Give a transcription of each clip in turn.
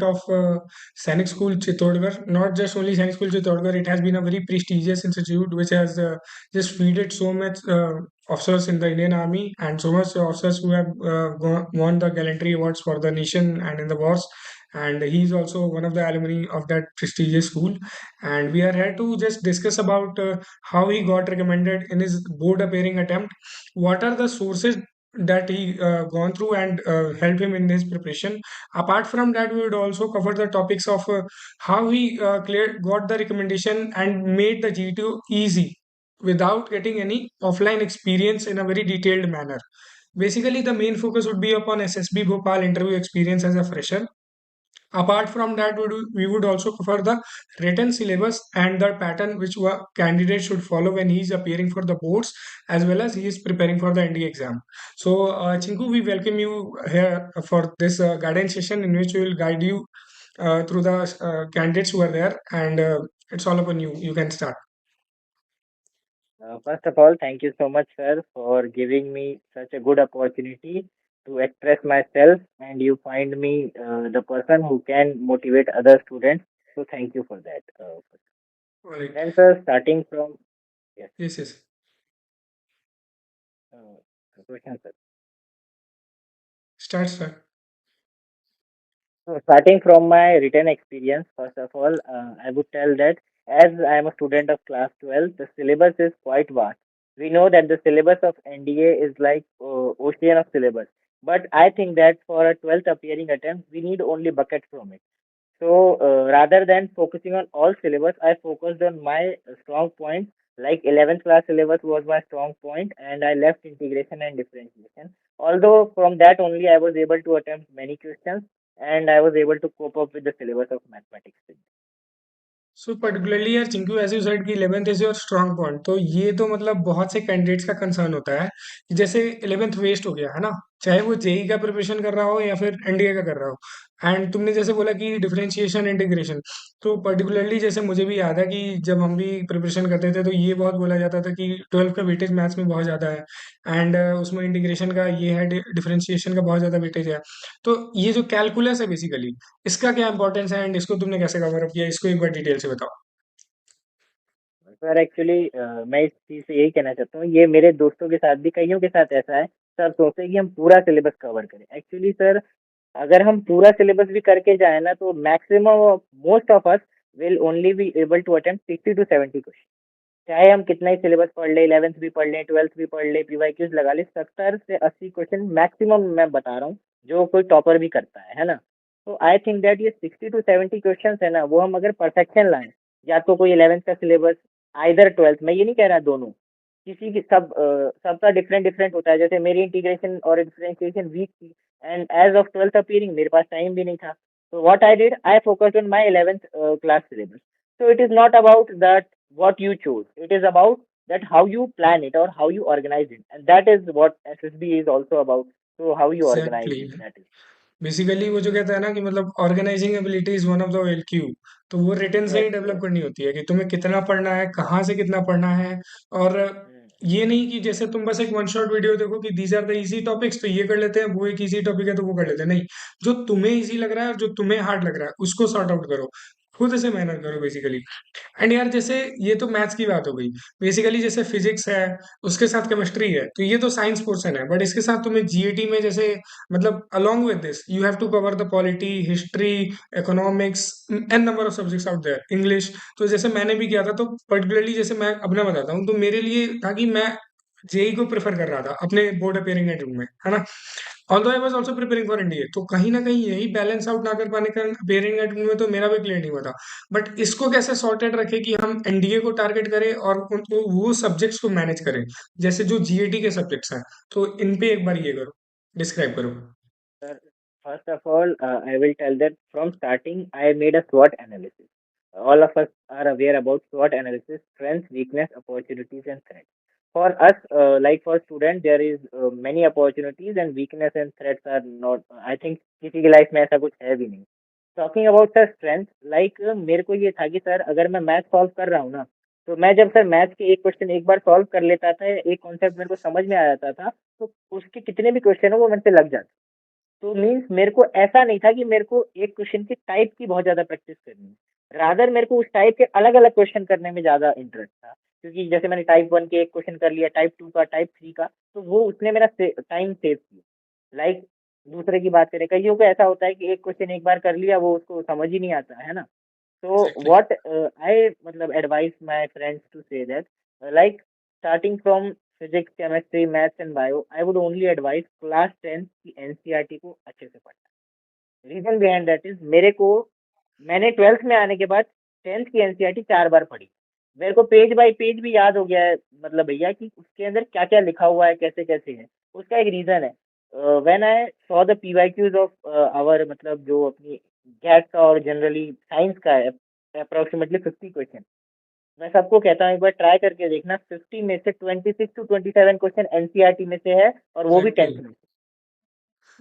of Sainik School Chittorgarh. Not just only Sainik School Chittorgarh, it has been a very prestigious institute which has just feeded so much officers in the Indian Army and so much officers who have won the gallantry awards for the nation and in the wars. And he is also one of the alumni of that prestigious school. And we are here to just discuss about how he got recommended in his board appearing attempt. What are the sources that he gone through and help him in his preparation. Apart from that, we would also cover the topics of how he got the recommendation and made the G2 easy without getting any offline experience in a very detailed manner. Basically, the main focus would be upon SSB Bhopal interview experience as a fresher. Apart from that, we would also cover the written syllabus and the pattern which candidate should follow when he is appearing for the boards as well as he is preparing for the ND exam. So, Chinku, we welcome you here for this guidance session in which we will guide you through the candidates who are there, and it's all upon you. You can start. First of all, thank you so much, sir, for giving me such a good opportunity to express myself, and you find me the person who can motivate other students. So, thank you for that. All right. Then, sir, starting from yes, Yes, yes. question, sir. Start, sir. So, starting from my written experience, first of all, I would tell that as I am a student of class 12, the syllabus is quite vast. We know that the syllabus of NDA is like ocean of syllabus. But I think that for a 12th appearing attempt, we need only bucket from it. So rather than focusing on all syllabus, I focused on my strong points. Like 11th class syllabus was my strong point, and I left integration and differentiation. Although from that only I was able to attempt many questions, and I was able to cope up with the syllabus of mathematics. So particularly यार चिंकू ऐसे you side की 11th is your strong point तो ये तो मतलब बहुत से candidates का कंसर्न होता है कि जैसे 11th वेस्ट हो गया है ना चाहे वो जेई का प्रिपरेशन कर रहा हो या फिर एनडीए का कर रहा हो एंड तुमने जैसे बोला कि डिफरेंशिएशन इंटीग्रेशन तो पर्टिकुलरली जैसे मुझे भी याद है कि जब हम भी प्रिपरेशन करते थे तो ये बहुत बोला जाता था कि 12th का वेटेज मैथ्स में बहुत ज़्यादा है एंड उसमें इंटीग्रेशन का ये है डिफरेंशिएशन का बहुत ज़्यादा वेटेज है तो ये जो कैलकुलस है बेसिकली इसका क्या इंपॉर्टेंस है एंड इसको तुमने कैसे कवर अप किया इसको एक बार डिटेल से बताओ। सर एक्चुअली मैं इस चीज़ से यही कहना चाहता हूँ, ये मेरे दोस्तों के साथ भी कईयों के साथ ऐसा है। सर सोचते हैं कि हम पूरा सिलेबस कवर करें। एक्चुअली सर अगर हम पूरा सिलेबस भी करके जाए ना तो maximum most of us will only be able to attempt 60 to 70 question. चाहे हम कितना ही सिलेबस पढ़ ले, 11th भी पढ़ लें, 12th भी पढ़ ले, पीवाईक्यूज लगा ले, 70 से 80 क्वेश्चन मैक्सिमम मैं बता रहा हूँ, जो कोई टॉपर भी करता है ना? तो आई थिंक दैट ये 60 टू 70 क्वेश्चंस है ना, वो हम अगर परफेक्शन लाएँ, या तो कोई 11th का सिलेबस, आइदर 12th, मैं ये नहीं कह रहा दोनों, किसी की सबका डिफरेंट डिफरेंट होता है। जैसे मेरी इंटीग्रेशन और डिफरेंशिएशन वीक थी, and as of 12th appearing मेरे पास टाइम भी नहीं था। So what I did, I focused on my 11th class syllabus. So it is not about that what you choose. It is about that how you plan it or how you organize it, and that is what SSB is also about. So how you organize exactly it, that is. Basically वो जो कहता है ना कि मतलब organising ability is one of the LQ तो वो return से Yes, ही डेवलप yes. करनी होती है कि तुम्हें कितना पढ़ना है कहाँ से कितना पढ़ना है और Hmm. ये नहीं कि जैसे तुम बस एक वन शॉट वीडियो देखो कि these are the easy topics तो ये कर लेते हैं वो एक इजी टॉपिक है तो वो कर लेते हैं नहीं जो तुम्हें इजी लग रहा है और जो तुम्हें हार्ड लग रहा है उसको सॉर्ट आउट करो खुद से मेहनत करो बेसिकली एंड यार जैसे ये तो मैथ्स की बात हो गई बेसिकली जैसे फिजिक्स है उसके साथ केमिस्ट्री है तो ये तो साइंस पोर्शन है बट इसके साथ तुम्हें जीएटी में जैसे मतलब along with this you have to cover the polity history economics n number of subjects out there english तो जैसे मैंने भी किया था तो पर्टिकुलरली जैसे मैं अपना बताता हूँ तो मेरे लिए था कि मैं जेई को प्रेफर कर रहा था अपने बोर्ड अपेयरिंग एग्जाम में है ना although I was also preparing for NDA तो कहीं ना कहीं यही बैलेंस आउट ना कर पाने का अपेयरिंग एग्जाम में तो मेरा भी क्लियर नहीं हुआ था बट इसको कैसे सॉर्टेड रखे कि हम एनडीए को टारगेट करें और उनको वो सब्जेक्ट्स को मैनेज करें जैसे जो जीएटी के सब्जेक्ट्स हैं तो इन पे एक बार ये करो डिस्क्राइब करो। Sir, first of all, I will tell that from starting, I made a SWOT analysis. All of us are aware about SWOT analysis: strengths, weakness, opportunities, and threats. For us, like for students, there is many opportunities and weakness and threats are not. I think किसी की life में ऐसा कुछ है भी नहीं. Talking about sir strength, like मेरे को ये था कि सर अगर मैं मैथ सॉल्व कर रहा हूँ ना, तो मैं जब सर मैथ के एक क्वेश्चन एक बार सॉल्व कर लेता था, एक कॉन्सेप्ट मेरे को समझ में आ जाता था, तो उसके कितने भी क्वेश्चन हो वो मेरे से लग जाते. तो मीन्स मेरे को ऐसा नहीं था कि मेरे को एक क्वेश्चन की टाइप की बहुत ज़्यादा प्रैक्टिस करनी है। रादर मेरे को उस टाइप के अलग-अलग क्वेश्चन करने में ज़्यादा इंटरेस्ट था। क्योंकि जैसे मैंने टाइप 1 के एक क्वेश्चन कर लिया, टाइप 2 का, टाइप 3 का, तो वो उसने मेरा टाइम सेव किया। लाइक दूसरे की बात करें, कईयों को ऐसा होता है कि एक क्वेश्चन एक बार कर लिया, वो उसको समझ ही नहीं आता, है ना? So exactly. what I मतलब advise my friends to say that like starting from physics, chemistry, maths and bio, I would only advise class 10 की NCERT को अच्छे से पढ़ना। रीजन बिहाइंड दैट इज मेरे को मैंने 12th में आने के बाद 10th की एनसीईआरटी 4 बार पढ़ी। मेरे को पेज बाय पेज भी याद हो गया है मतलब भैया कि उसके अंदर क्या क्या लिखा हुआ है कैसे कैसे है। उसका एक रीजन है। When I saw the PYQs of our मतलब जो अपनी गैस का और जनरली साइंस का है अप्रोक्सीमेटली 50 क्वेश्चन। मैं सबको कहता हूँ एक बार ट्राई करके देखना 50 में से 26 to 27 क्वेश्चन एनसीईआरटी में से है और वो भी एग्जैक्टली। 10th में से।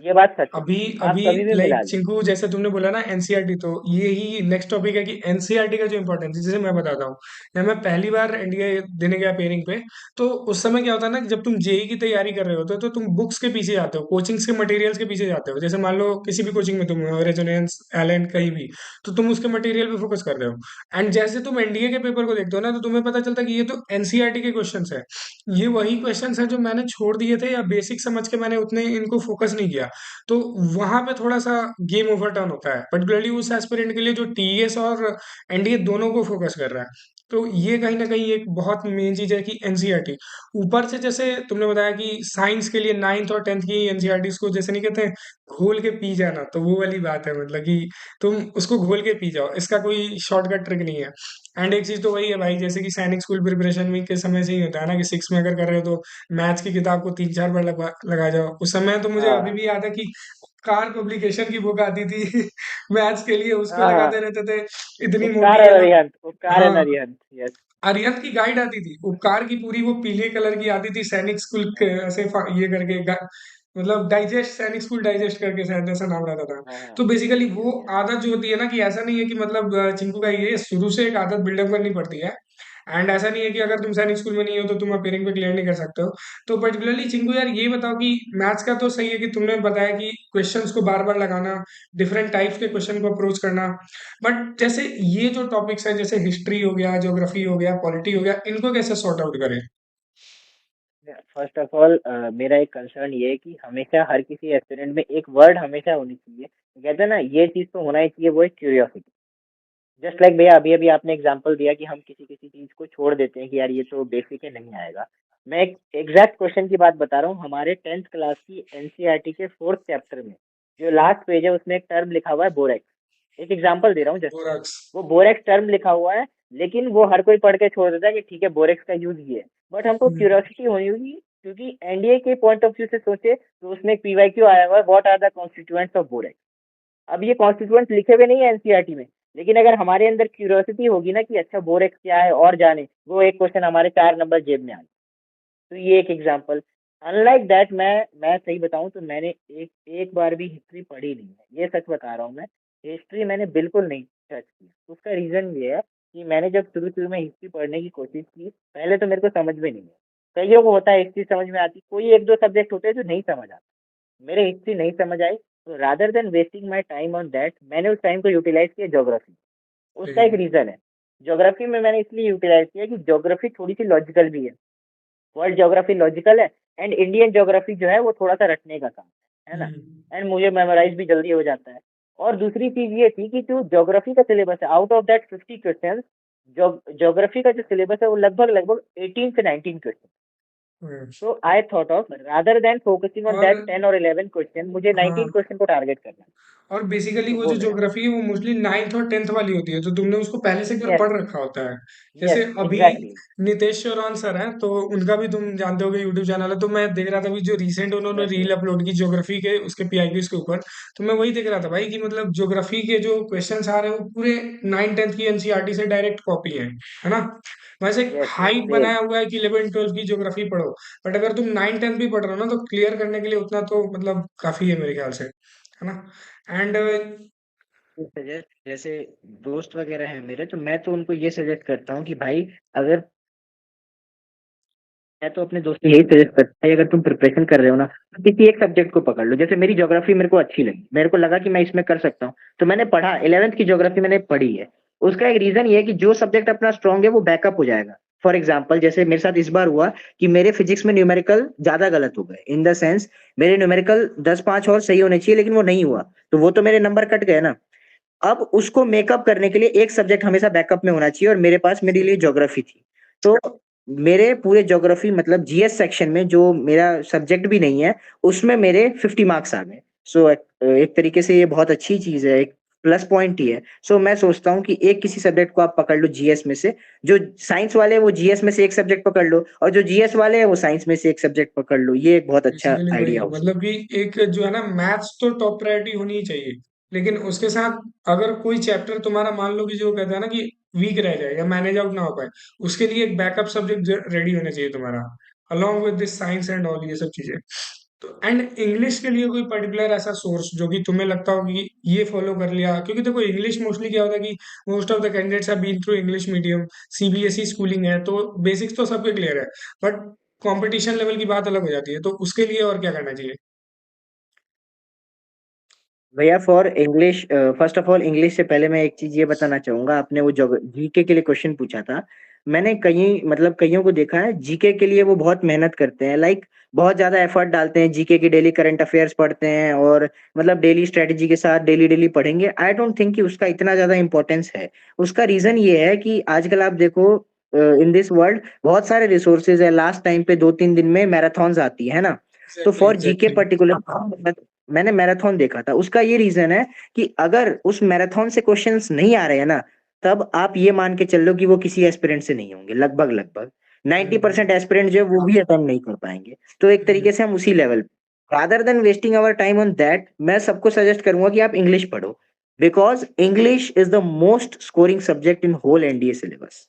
ये बात सच है। अभी आप अभी कभी भी लाइक मिला लो। चिंकू, जैसे तुमने बोला ना एनसीईआरटी, तो ये ही नेक्स्ट टॉपिक है कि एनसीईआरटी का जो इंपॉर्टेंस है। जैसे मैं बताता हूँ, जब मैं पहली बार एनडीए देने गया पेयरिंग पे, तो उस समय क्या होता है ना कि जब तुम जेई की तैयारी कर रहे होते हो तो तुम बुक्स के पीछे जाते हो, कोचिंग्स के मटेरियल्स के पीछे जाते हो। जैसे मान लो किसी भी कोचिंग में तुम हो, रेजोनेंस, एलेंट, कहीं भी, तो तुम उसके मटेरियल पे फोकस कर रहे हो। एंड जैसे तुम एनडीए के पेपर को देखते हो ना, तो तुम्हें पता चलता है कि ये तो एनसीईआरटी के क्वेश्चंस है। ये वही क्वेश्चंस हैं जो मैंने छोड़ दिए थे, या बेसिक समझ के मैंने उतने इनको फोकस नहीं किया। तो वहां पे थोड़ा सा गेम ओवर टर्न होता है, पर्टिकुलरली उस एस्पिरेंट के लिए जो टीएस और एनडीए दोनों को फोकस कर रहा है। तो ये कहीं ना कहीं एक बहुत मेन चीज है कि एनसीईआरटी ऊपर से, जैसे तुमने बताया कि साइंस के लिए 9th और 10th की एनसीईआरटी को जैसे नहीं कहते हैं घोल के पी जाना, तो वो वाली बात है, मतलब कि तुम उसको घोल के पी जाओ, इसका कोई शॉर्टकट ट्रिक नहीं है। एंड एक चीज तो वही है भाई, जैसे कि सैनिक स्कूल प्रिपरेशन में के समय से ही होता है ना कि 6 में अगर कर रहे हो तो मैथ्स की किताब को 3-4 बार लगा जाओ। उस समय तो मुझे अभी हाँ भी याद है कि कार पब्लिकेशन की बुक आती थी मैथ्स के लिए, उसको हाँ हाँ। लगाते रहते थे, इतनी उपकार मोटी और है ना। अरिहंत, उपकार एंड हाँ, अरिहंत, यस। अरिहंत की गाइड आती थी, उपकार की पूरी वो पीले कलर की आती थी, सैनिक स्कूल हाँ ऐसे ये करके मतलब डाइजेस्ट, सैनिक स्कूल डाइजेस्ट करके शायद ऐसा नाम रहता था। हाँ हाँ। तो बेसिकली वो यस यस। आदत जो होती है ना, कि ऐसा नहीं है कि मतलब चिंकू का ये शुरू से एक आदत बिल्डअप करनी पड़ती है। एंड ऐसा नहीं है कि अगर तुम सैनिक स्कूल में नहीं हो तो तुम अपेयरिंग पे क्लियर नहीं कर सकते हो। तो पर्टिकुलरली चिंकू यार, ये बताओ कि मैथ्स का तो सही है कि तुमने बताया कि क्वेश्चंस को बार बार लगाना, डिफरेंट टाइप्स के क्वेश्चन को अप्रोच करना, बट जैसे ये जो टॉपिक्स हैं, जैसे हिस्ट्री हो गया, ज्योग्राफी हो गया, पॉलिटी हो गया, इनको कैसे सॉर्ट आउट करें? फर्स्ट ऑफ ऑल मेरा एक कंसर्न ये है कि हमेशा हर किसी एस्पिरेंट में एक वर्ड हमेशा होनी चाहिए। कहते हैं ना ये चीज़ तो होना ही चाहिए, वो है क्यूरियोसिटी। जस्ट लाइक भैया अभी अभी आपने एग्जांपल दिया कि हम किसी किसी चीज़ को छोड़ देते हैं कि यार ये तो बेसिक है नहीं आएगा। मैं एक एग्जैक्ट क्वेश्चन की बात बता रहा हूँ। हमारे 10th क्लास की एनसीईआरटी के 4th चैप्टर में जो लास्ट पेज है उसमें एक टर्म लिखा हुआ है बोरेक्स। एक एग्जांपल दे रहा हूँ जस्ट। बोराक्स। वो बोरेक्स टर्म लिखा हुआ है, लेकिन वो हर कोई पढ़ के छोड़ देता है कि ठीक है बोरेक्स का यूज ये है। बट हमको क्यूरियोसिटी होनी होगी, क्योंकि एनडीए के पॉइंट ऑफ व्यू से सोचे तो उसमें एक पीवाईक्यू आया हुआ है, what are the constituents of borax. अब ये कॉन्स्टिट्यूएंट्स लिखे हुए नहीं है एनसीईआरटी में, लेकिन अगर हमारे अंदर क्यूरियोसिटी होगी ना कि अच्छा बोरेक्स क्या है और जाने, वो एक क्वेश्चन हमारे 4 नंबर जेब में आ। तो ये एक एग्जांपल। अनलाइक दैट मैं सही बताऊं तो मैंने एक एक बार भी हिस्ट्री पढ़ी नहीं है, ये सच बता रहा हूँ मैं। हिस्ट्री मैंने बिल्कुल नहीं टच की। उसका रीजन ये है कि मैंने जब शुरू शुरू में हिस्ट्री पढ़ने की कोशिश की, पहले तो मेरे को समझ में नहीं है। कईयों को होता है हिस्ट्री समझ में आती, कोई एक दो सब्जेक्ट होते हैं जो नहीं समझ आता। मेरे हिस्ट्री नहीं समझ आई, तो rather than wasting my time on that मैंने उस टाइम को यूटिलाइज किया ज्योग्राफी। उसका एक रीजन है। ज्योग्राफी में मैंने इसलिए यूटिलाइज किया कि ज्योग्राफी थोड़ी सी लॉजिकल भी है। वर्ल्ड ज्योग्राफी लॉजिकल है, एंड इंडियन ज्योग्राफी जो है वो थोड़ा सा रटने का काम है ना। एंड मुझे मेमोराइज भी जल्दी हो जाता है। और दूसरी चीज ये थी कि जो ज्योग्राफी का सिलेबस है, out of that 50 question, geography का जो सिलेबस है वो लगभग लगभग 18 से 19 क्वेश्चन। तो I thought of rather than focusing on और दैट 10 और 11 क्वेश्चन, मुझे हाँ, 19 क्वेश्चन को टारगेट करना है। और बेसिकली तो वो वो जो मेरा। ज्योग्राफी है वो मोस्टली 9th और 10th वाली होती है, तो तुमने उसको पहले से एक बार यस पढ़ रखा होता है। जैसे यस अभी एग्जैक्टली। नितेश चौरान सर हैं, तो उनका भी तुम जानते होगे, यूट्यूब चैनल है। तो मैं देख रहा था अभी जो रिसेंट उन्होंने यस रील यस। अपलोड की ज्योग्राफी के, उसके पीआईक्यूज के ऊपर, तो मैं वही देख रहा था भाई कि मतलब ज्योग्राफी के जो क्वेश्चन आ रहे हैं वो पूरे 9th-10th की एनसीईआरटी से डायरेक्ट कॉपी है ना। वैसे यस यस हाइप सेम। बनाया हुआ है कि 11th-12th की ज्योग्राफी पढ़ो, बट अगर तुम 9th-10th भी पढ़ रहे हो ना, तो क्लियर करने के लिए उतना तो मतलब काफी है मेरे ख्याल से, है ना। एंड सजेस्ट जैसे दोस्त वगैरह हैं मेरे, तो मैं तो उनको ये सजेस्ट करता हूँ कि भाई अगर मैं तो अपने दोस्त को यही सजेस्ट करता है, अगर तुम प्रिपरेशन कर रहे हो ना, तो किसी एक सब्जेक्ट को पकड़ लो। जैसे मेरी ज्योग्राफी मेरे को अच्छी लगी, मेरे को लगा कि मैं इसमें कर सकता हूँ, तो मैंने पढ़ा, 11th की ज्योग्राफी मैंने पढ़ी है। उसका एक रीजन ये है कि जो सब्जेक्ट अपना स्ट्रांग है वो बैकअप हो जाएगा। फॉर एग्जाम्पल, जैसे मेरे साथ इस बार हुआ कि मेरे फिजिक्स में न्यूमेरिकल ज्यादा गलत हो गए, इन द सेंस मेरे न्यूमेरिकल 10-5 और सही होने चाहिए, लेकिन वो नहीं हुआ, तो वो तो मेरे नंबर कट गए ना। अब उसको मेकअप करने के लिए एक सब्जेक्ट हमेशा बैकअप में होना चाहिए, और मेरे पास मेरे लिए ज्योग्राफी थी। तो मेरे पूरे ज्योग्राफी मतलब जीएस सेक्शन में, जो मेरा सब्जेक्ट भी नहीं है, उसमें मेरे 50 मार्क्स आ गए। सो एक तरीके से ये बहुत अच्छी चीज है, एक प्लस पॉइंट ही है। सो मैं सोचता हूँ कि एक किसी सब्जेक्ट को आप पकड़ लो जीएस में से। जो साइंस वाले हैं वो जीएस में से एक सब्जेक्ट पकड़ लो, और जो जीएस वाले हैं वो साइंस में से एक सब्जेक्ट पकड़ लो। ये एक बहुत अच्छा बेसिकली वही आइडिया हो सकता मतलब कि एक जो है ना, मैथ्स तो टॉप प्रायोरिटी होनी ही चाहिए, लेकिन उसके साथ अगर कोई चैप्टर तुम्हारा मान लो कि जो कहता है ना कि वीक रह जाए या मैनेज आउट ना हो पाए, उसके लिए एक बैकअप सब्जेक्ट रेडी होना चाहिए तुम्हारा, along with this science and all ये सब चीजें। तो एंड इंग्लिश के लिए कोई पर्टिकुलर ऐसा सोर्स जो कि तुम्हें लगता हो कि ये फॉलो कर लिया, क्योंकि देखो इंग्लिश मोस्टली क्या होता है कि most of the candidates have been through English medium, CBSE schooling है, तो बेसिक्स तो सबके क्लियर है, बट कंपटीशन लेवल की बात अलग हो जाती है, तो उसके लिए और क्या करना चाहिए? भैया। For English, first of all English से पहले मैं एक चीज ये बताना चाहूंगा। आपने वो जो जीके के लिए क्वेश्चन पूछा था, मैंने कई मतलब कईयों को देखा है जीके के लिए वो बहुत मेहनत करते हैं, लाइक बहुत ज्यादा एफर्ट डालते हैं जीके की, डेली करंट अफेयर्स पढ़ते हैं, और मतलब डेली स्ट्रेटेजी के साथ डेली डेली पढ़ेंगे। आई डोंट थिंक कि उसका इतना ज्यादा इंपॉर्टेंस है। उसका रीजन ये है कि आजकल आप देखो, इन दिस वर्ल्ड बहुत सारे रिसोर्सेज है। लास्ट टाइम पे 2-3 दिन में मैराथन्स आती है ना, तो exactly for GK exactly. Particular मैंने मैराथन देखा था। उसका ये रीजन है कि अगर उस मैराथन से क्वेश्चंस नहीं आ रहे हैं ना, तब आप ये मान के चल लो कि वो किसी एस्पिरेंट से नहीं होंगे, लगभग लगभग 90% एस्पिरेंट जो है वो भी अटेम्प्ट नहीं कर पाएंगे। तो एक तरीके से हम उसी level, rather than wasting our time on that, मैं सबको सजेस्ट करूंगा कि आप इंग्लिश पढ़ो, because English is the most scoring subject in whole NDA syllabus.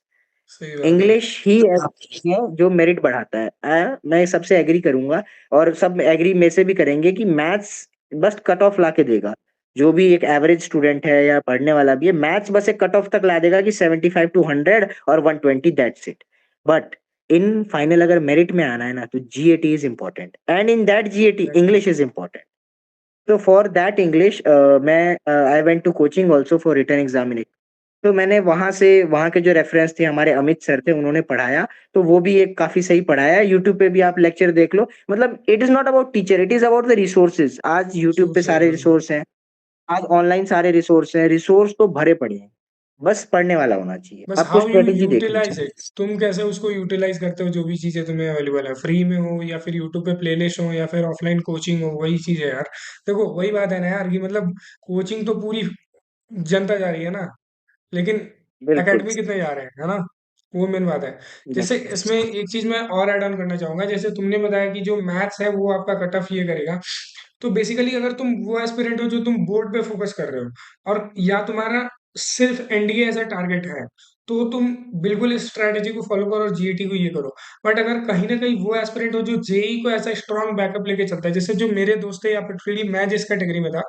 सही बात है। इंग्लिश ही ऐसी है जो मेरिट बढ़ाता है। मैं सबसे एग्री करूंगा, और सब एग्री में से भी करेंगे कि मैथ्स बस कट ऑफ ला के देगा। जो भी एक एवरेज स्टूडेंट है या पढ़ने वाला भी है, मैथ्स बस एक कट ऑफ तक ला देगा कि 75 to 100 और 120, that's it. But in final अगर मेरिट में आना है ना, तो GAT is important, and in that GAT exactly. English is important. तो फॉर दैट इंग्लिश, मैं I went to coaching also for written examination. तो मैंने वहां से, वहां के जो रेफरेंस थे हमारे अमित सर थे, उन्होंने पढ़ाया। तो वो भी एक काफी सही पढ़ाया है। यूट्यूब पे भी आप लेक्चर देख लो। मतलब it is not about teacher, it is about the resources. आज यूट्यूब पे सोर्स है, सारे हाँ। रिसोर्स हैं, आज ऑनलाइन सारे रिसोर्स हैं, रिसोर्स तो भरे पड़े हैं। बस पढ़ने वाला होना चाहिए, बस आपको हाउ यू स्ट्रेटेजी देखनी यूटिलाइज चाहिए। इट, तुम कैसे उसको यूटिलाइज करते हो, जो भी चीजें तुम्हें अवेलेबल है, फ्री में हो या फिर यूट्यूब पे प्लेलिस्ट हो या फिर ऑफलाइन कोचिंग हो, वही चीज है यार। देखो वही बात है ना यार, कि मतलब कोचिंग तो पूरी जनता जा रही है ना, लेकिन बिल्कुल एकेडमी कितने जा रहे हैं, है ना? वो मेन बात है। जैसे बिल्कुल। इसमें एक चीज मैं और ऐड ऑन करना चाहूंगा, जैसे तुमने बताया कि जो मैथ्स है वो आपका कट ऑफ ये करेगा, तो बेसिकली अगर तुम वो एस्पिरेंट हो जो तुम बोर्ड पे फोकस कर रहे हो, और या तुम्हारा सिर्फ एनडीए एज अ टारगेट है, तो तुम बिल्कुल इस स्ट्रैटेजी को फॉलो करो और जीएटी को ये करो। बट अगर कहीं ना कहीं वो एस्पिरेंट हो जो जेई को ऐसा स्ट्रॉन्ग बैकअप लेके चलता है, जैसे जो मेरे दोस्त थे या फिर मैं जिस कैटेगरी में था,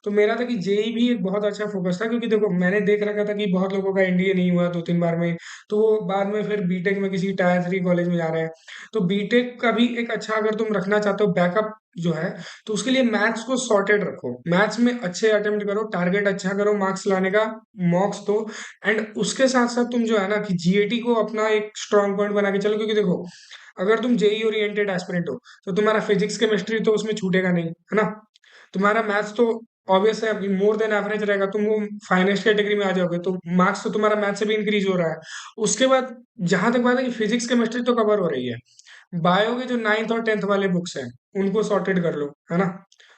तो मेरा था कि जेई भी एक बहुत अच्छा फोकस था, क्योंकि देखो मैंने देख रखा था कि बहुत लोगों का एनडीए नहीं हुआ 2-3 बार में, तो वो बाद में फिर बीटेक में किसी टायर 3 कॉलेज में जा रहे हैं। तो बीटेक का भी एक अच्छा, अगर तुम रखना चाहते हो बैकअप जो है, तो उसके लिए मैथ्स को सॉर्टेड रखो, मैथ्स में अच्छे अटेम्प्ट करो, टारगेट अच्छा करो, मार्क्स लाने का मॉक्स दो, एंड उसके साथ साथ तुम जो है ना कि जीएटी को अपना एक स्ट्रॉन्ग पॉइंट बना के चलो, क्योंकि देखो अगर तुम जेई ओरिएंटेड एस्पिरेंट हो, तो तुम्हारा फिजिक्स केमिस्ट्री तो उसमें छूटेगा नहीं, है ना? तुम्हारा मैथ्स तो ऑब्वियस है, मोर देन एवरेज रहेगा, तुम वो फाइनेंस कैटेगरी में आ जाओगे, तो मार्क्स तो तुम्हारा मैथ से भी इंक्रीज हो रहा है। उसके बाद जहां तक बात है कि फिजिक्स केमिस्ट्री तो कवर हो रही है, बायो के जो 9th और 10th वाले बुक्स हैं उनको सॉर्टेड कर लो, है ना?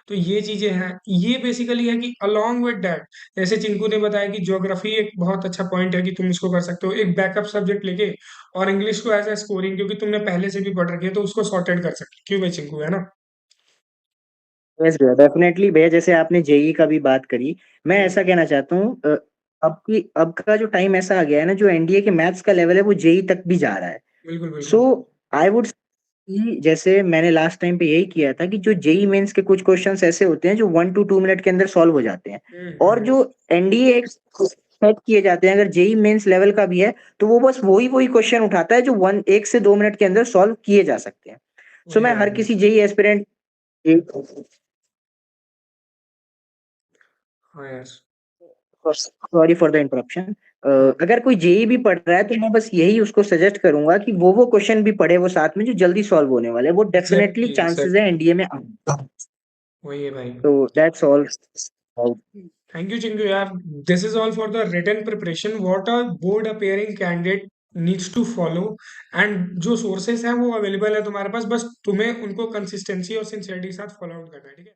तो ये चीजें हैं, ये बेसिकली है कि अलोंग विद दैट, जैसे चिंकू ने बताया कि ज्योग्राफी एक बहुत अच्छा पॉइंट है कि तुम इसको कर सकते हो एक बैकअप सब्जेक्ट लेके, और इंग्लिश को एज ए स्कोरिंग, क्योंकि तुमने पहले से भी पढ़ रखी है, तो उसको सॉर्टेड कर सकते हो। क्यों भाई चिंकू, है ना? यस भैया, डेफिनेटली भैया। जैसे आपने जेई का भी बात करी, मैं हम्म, ऐसा कहना चाहता हूँ, अब का जो टाइम ऐसा आ गया है ना, जो एनडीए के मैथ्स का लेवल है वो जेई तक भी जा रहा है। बिल्कुल सो बिल्कुल। आई वुड, जैसे मैंने लास्ट टाइम पे यही किया था कि जो जेई मेंस के कुछ क्वेश्चंस ऐसे होते हैं जो 1 to 2 मिनट के अंदर सॉल्व हो जाते हैं, और हम्म। जो एनडीए सेट किए जाते हैं, अगर जेईई मेंस लेवल का भी है तो वो बस वही क्वेश्चन उठाता है जो 1 से 2 मिनट के अंदर सॉल्व किए जा सकते हैं। सो वही मैं हर भाई। किसी जेईई एस्पिरेंट हाँ यार। Sorry for the interruption. हाँ अगर कोई जेईई भी पढ़ रहा है तो मैं बस यही उसको सजेस्ट करूंगा कि वो क्वेश्चन भी पढ़े वो साथ में जो जल्दी सॉल्व होने वाले हैं, वो डेफिनेटली एग्जैक्टली चांसेस है एग्जैक्टली। एनडीए में आने। वही है भाई। तो that's all. Thank you, Chingu. Yeah, this is all for the written preparation. What a board appearing candidate needs to follow and जो sources हैं वो available है तुम्हारे पास, बस तुम्हें उनको consistency और sincerity के साथ follow out करना है, ठीक है?